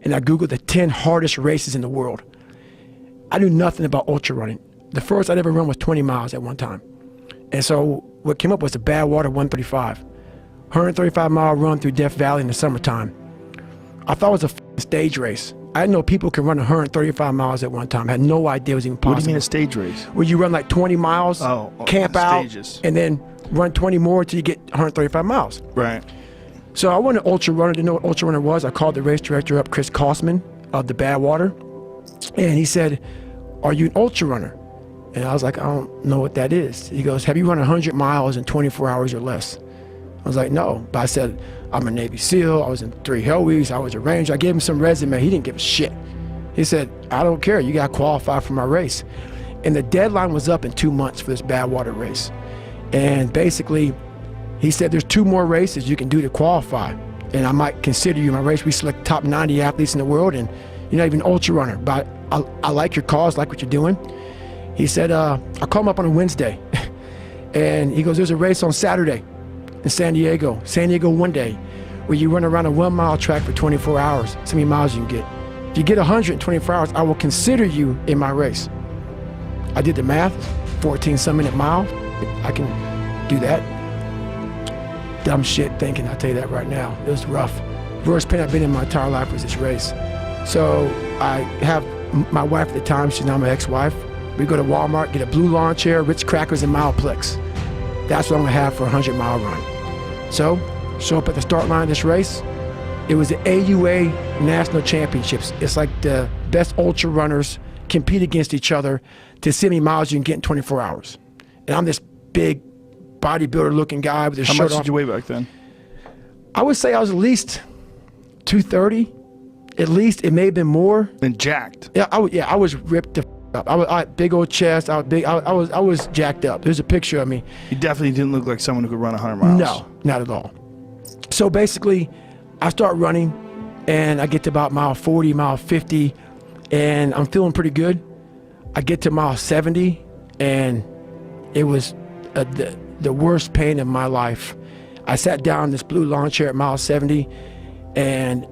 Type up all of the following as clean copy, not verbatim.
and I Googled the 10 hardest races in the world. I knew nothing about ultra running. The first I'd ever run was 20 miles at one time. And so what came up was the Badwater 135. 135-mile run through Death Valley in the summertime. I thought it was a stage race. I didn't know people could run 135 miles at one time. I had no idea it was even possible. What do you mean a stage race? Where you run like 20 miles, camp out, and then run 20 more until you get 135 miles. Right. So I went to ultra runner. Didn't know what ultra runner was. I called the race director up, Chris Kosman of the Badwater, and he said, "Are you an ultra runner?" And I was like, "I don't know what that is." He goes, "Have you run 100 miles in 24 hours or less?" I was like, "No," but I said, "I'm a Navy SEAL. I was in 3 Hell Weeks. I was a Ranger." I gave him some resume. He didn't give a shit. He said, "I don't care. You got to qualify for my race." And the deadline was up in 2 months for this Badwater race. And basically, he said, "There's 2 more races you can do to qualify, and I might consider you in my race. We select top 90 athletes in the world, and you're not even an ultra runner, but I like your cause, like what you're doing." He said, I called him up on a Wednesday, and he goes, "There's a race on Saturday in San Diego one day, where you run around a 1-mile track for 24 hours. That's how many miles you can get. If you get 100 in 24 hours, I will consider you in my race." I did the math, 14-some-minute mile. I can do that. Dumb shit thinking, I'll tell you that right now. It was rough. Worst pain I've been in my entire life was this race. So I have my wife at the time, she's now my ex-wife. We go to Walmart, get a blue lawn chair, Ritz crackers, and Mileplex. That's what I'm gonna have for a 100-mile run. So, show up at the start line of this race. It was the AUA National Championships. It's like the best ultra runners compete against each other to see how many miles you can get in 24 hours. And I'm this big bodybuilder looking guy with his shirt off. How much did you weigh back then? I would say I was at least 230. At least. It may have been more. And jacked. Yeah, I was ripped the up. I had big old chest. I was big. I was jacked up. There's a picture of me. You definitely didn't look like someone who could run 100 miles. No, not at all. So basically, I start running, and I get to about mile 40, mile 50, and I'm feeling pretty good. I get to mile 70, and it was the worst pain in my life. I sat down in this blue lawn chair at mile 70, and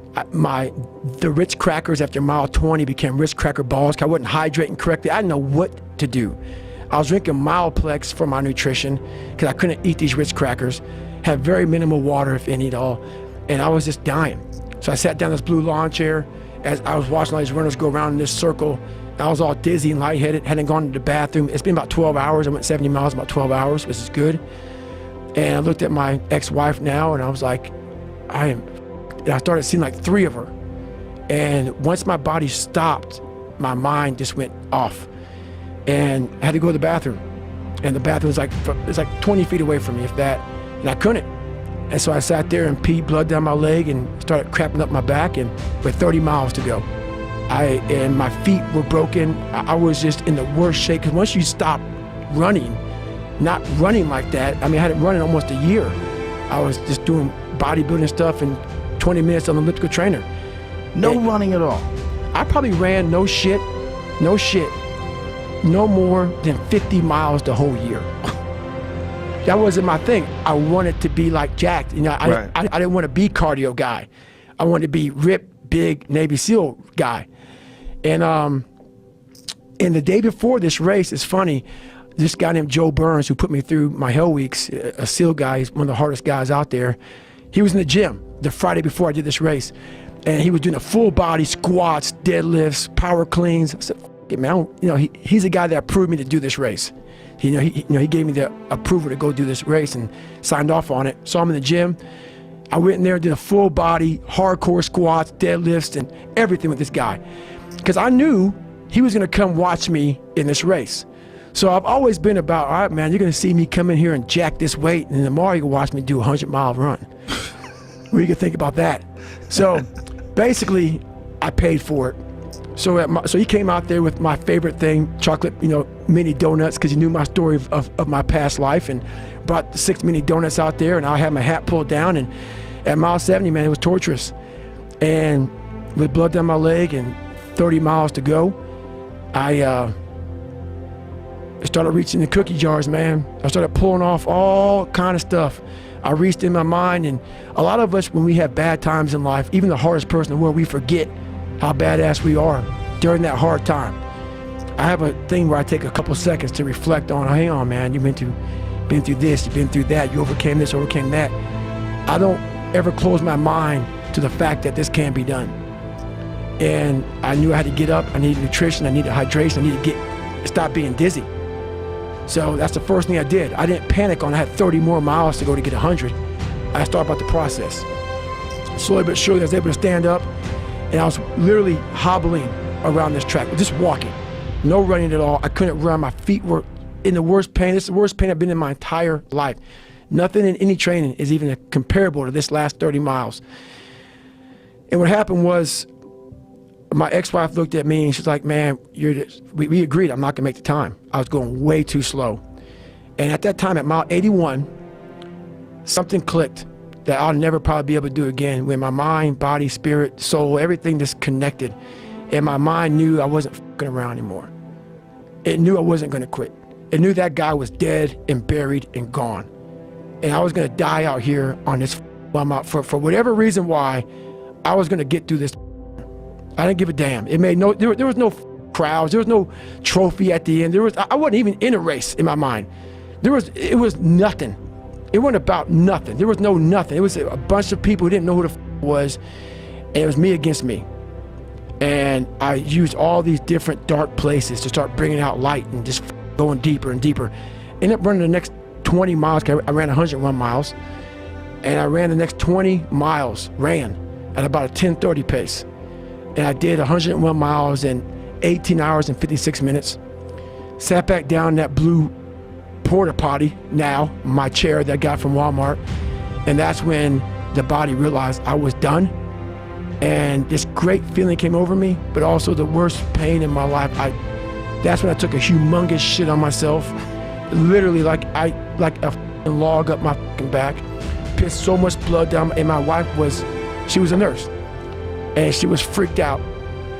the Ritz crackers after mile 20 became Ritz cracker balls because I wasn't hydrating correctly. I didn't know what to do. I was drinking Mileplex for my nutrition because I couldn't eat these Ritz crackers. Had very minimal water, if any at all, and I was just dying. So I sat down in this blue lawn chair as I was watching all these runners go around in this circle. I was all dizzy and lightheaded, hadn't gone to the bathroom. It's been about 12 hours. I went 70 miles in about 12 hours, which is good. And I looked at my ex-wife now, and I was like, and I started seeing like 3 of her. And once my body stopped, my mind just went off. And I had to go to the bathroom. And the bathroom was it's like 20 feet away from me, if that. And I couldn't. And so I sat there and peed blood down my leg and started crapping up my back, and with 30 miles to go. And my feet were broken. I was just in the worst shape, because once you stop running, not running like that, I mean, I hadn't run in almost a year. I was just doing bodybuilding stuff and 20 minutes on the elliptical trainer. No running at all? I probably ran no more than 50 miles the whole year. That wasn't my thing. I wanted to be like jacked. You know, I didn't want to be cardio guy. I wanted to be ripped, big Navy SEAL guy. And the day before this race, it's funny, this guy named Joe Burns, who put me through my Hell Weeks, a SEAL guy, he's one of the hardest guys out there. He was in the gym the Friday before I did this race, and he was doing a full body squats, deadlifts, power cleans. I said, "F it, man, he's the guy that approved me to do this race." He gave me the approval to go do this race and signed off on it. So I'm in the gym. I went in there and did a full body, hardcore squats, deadlifts, and everything with this guy. Because I knew he was gonna come watch me in this race. So I've always been about, all right, man, you're gonna see me come in here and jack this weight, and tomorrow you can watch me do a 100-mile run. What do you think about that? So basically, I paid for it. So he came out there with my favorite thing, chocolate, mini donuts, because he knew my story of my past life, and brought the 6 mini donuts out there, and I had my hat pulled down, and at mile 70, man, it was torturous. And with blood down my leg and 30 miles to go, I started reaching the cookie jars, man. I started pulling off all kind of stuff. I reached in my mind, and a lot of us, when we have bad times in life, even the hardest person in the world, we forget how badass we are during that hard time. I have a thing where I take a couple seconds to reflect on, hang on, man, you've been through this, you've been through that, you overcame this, overcame that. I don't ever close my mind to the fact that this can be done. And I knew I had to get up, I needed nutrition, I needed hydration, I needed to stop being dizzy. So that's the first thing I did. I didn't panic on I had 30 more miles to go to get 100. I started about the process. Slowly but surely I was able to stand up, and I was literally hobbling around this track, just walking. No running at all. I couldn't run. My feet were in the worst pain. This is the worst pain I've been in my entire life. Nothing in any training is even comparable to this last 30 miles. And what happened was, my ex-wife looked at me and she's like, man, we agreed I'm not gonna make the time. I was going way too slow. And at that time, at mile 81, something clicked that I'll never probably be able to do again, when my mind, body, spirit, soul, everything just connected. And my mind knew I wasn't fucking around anymore. It knew I wasn't gonna quit. It knew that guy was dead and buried and gone. And I was gonna die out here on this for whatever reason why, I was gonna get through this. I didn't give a damn. It made no, there was no crowds, there was no trophy at the end. I wasn't even in a race in my mind. It was nothing. It wasn't about nothing. There was no nothing. It was a bunch of people who didn't know who the was, and it was me against me. And I used all these different dark places to start bringing out light and just going deeper and deeper. Ended up running the next 20 miles. I ran 101 miles, and I ran the next 20 miles, at about a 10:30 pace. And I did 101 miles in 18 hours and 56 minutes. Sat back down in that blue porta potty, now my chair that I got from Walmart. And that's when the body realized I was done. And this great feeling came over me, but also the worst pain in my life. That's when I took a humongous shit on myself. Literally like a fucking log up my fucking back. Pissed so much blood down, and my wife she was a nurse. And she was freaked out.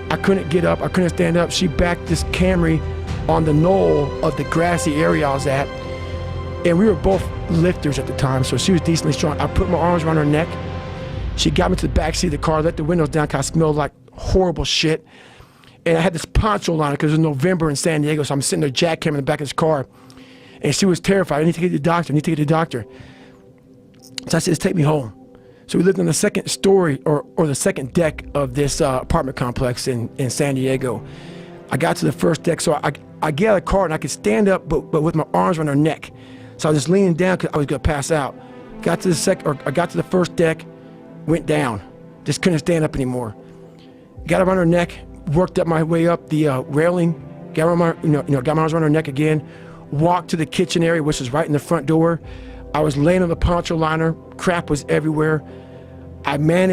I couldn't get up, I couldn't stand up. She backed this Camry on the knoll of the grassy area I was at. And we were both lifters at the time, so she was decently strong. I put my arms around her neck. She got me to the back seat of the car, let the windows down because I smelled like horrible shit. And I had this poncho on because it was November in San Diego, so I'm sitting there jackhammering in the back of this car. And she was terrified. I need to get to the doctor, I need to get to the doctor. So I said, just take me home. So we lived on the second story or the second deck of this apartment complex in San Diego. I got to the first deck, so I get out of the car and I could stand up, but with my arms around her neck. So I was just leaning down because I was gonna pass out. I got to the first deck, went down, just couldn't stand up anymore. Got around her neck, worked up my way up the railing, got my arms around her neck again, walked to the kitchen area, which was right in the front door. I was laying on the poncho liner, crap was everywhere.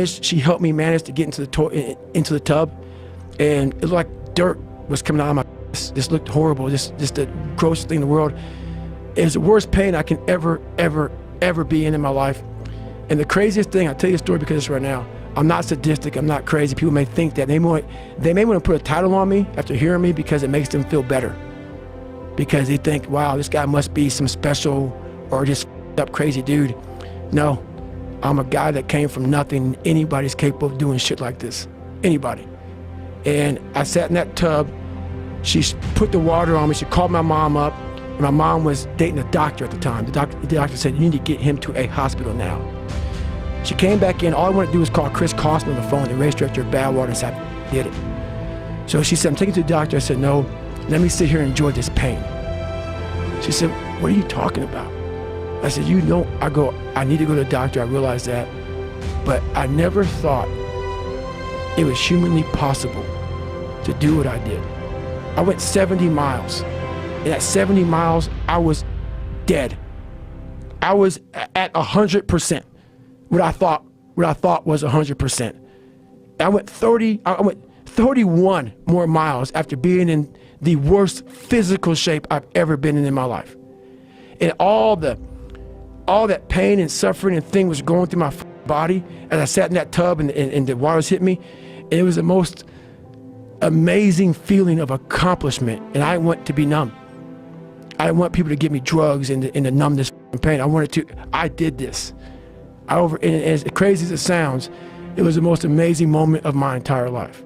She helped me manage to get into the tub, and it looked like dirt was coming out of my face. This looked horrible, just the grossest thing in the world. It was the worst pain I can ever be in my life. And the craziest thing, I'll tell you a story because it's right now. I'm not sadistic, I'm not crazy. People may think that. They may want to put a title on me after hearing me because it makes them feel better. Because they think, wow, this guy must be some special or just up crazy dude. No, I'm a guy that came from nothing. Anybody's capable of doing shit like this. Anybody. And I sat in that tub. She put the water on me. She called my mom up. And my mom was dating a doctor at the time. The doctor said, you need to get him to a hospital now. She came back in. All I wanted to do was call Chris Costman on the phone, the race director of Badwater, and said, I did it. So she said, I'm taking you to the doctor. I said, no, let me sit here and enjoy this pain. She said, what are you talking about? I said, I need to go to the doctor. I realized that. But I never thought it was humanly possible to do what I did. I went 70 miles. And at 70 miles, I was dead. I was at 100%. What I thought was 100%. I went 31 more miles after being in the worst physical shape I've ever been in my life. And all that pain and suffering and thing was going through my body as I sat in that tub and the waters hit me. And it was the most amazing feeling of accomplishment. And I want to be numb. I didn't want people to give me drugs and to numb this pain. I did this. And as crazy as it sounds, it was the most amazing moment of my entire life.